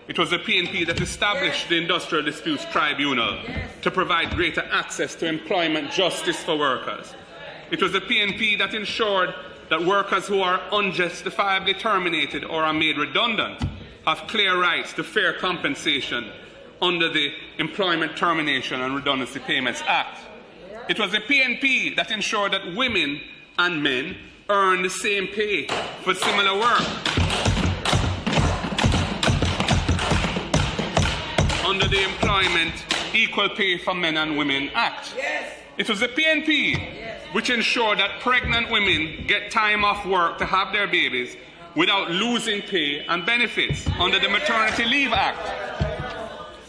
It was the PNP that established the Industrial Disputes Tribunal to provide greater access to employment justice for workers. It was the PNP that ensured that workers who are unjustifiably terminated or are made redundant have clear rights to fair compensation under the Employment Termination and Redundancy Payments Act. It was the PNP that ensured that women and men earn the same pay for similar work under the Employment Equal Pay for Men and Women Act. It was the PNP which ensured that pregnant women get time off work to have their babies without losing pay and benefits under the Maternity Leave Act.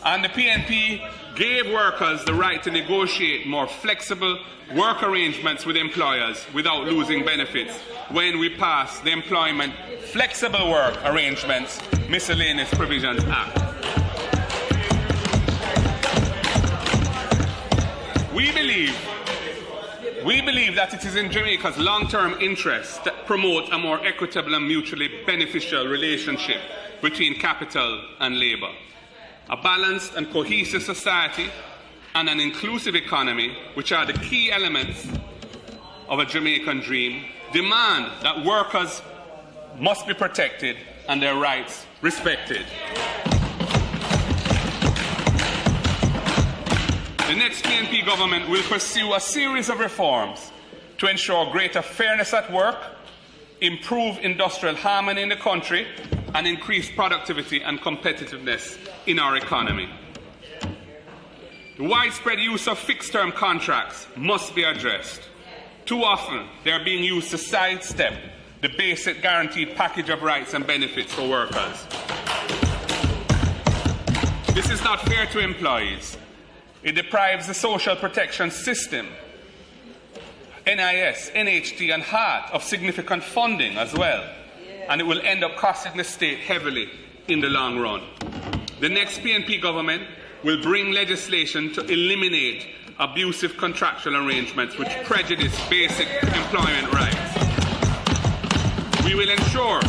And the PNP gave workers the right to negotiate more flexible work arrangements with employers without losing benefits when we passed the Employment Flexible Work Arrangements Miscellaneous Provisions Act. We believe that it is in Jamaica's long-term interest to promote a more equitable and mutually beneficial relationship between capital and labour. A balanced and cohesive society and an inclusive economy, which are the key elements of a Jamaican dream, demand that workers must be protected and their rights respected. The next PNP government will pursue a series of reforms to ensure greater fairness at work, improve industrial harmony in the country, and increase productivity and competitiveness in our economy. The widespread use of fixed-term contracts must be addressed. Too often, they are being used to sidestep the basic guaranteed package of rights and benefits for workers. This is not fair to employees. It deprives the social protection system, NIS, NHT and HART, of significant funding as well, and it will end up costing the state heavily in the long run. The next PNP government will bring legislation to eliminate abusive contractual arrangements which prejudice basic employment rights. We will ensure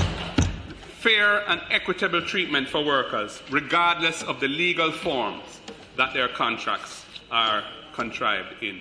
fair and equitable treatment for workers, regardless of the legal forms that their contracts are contrived in.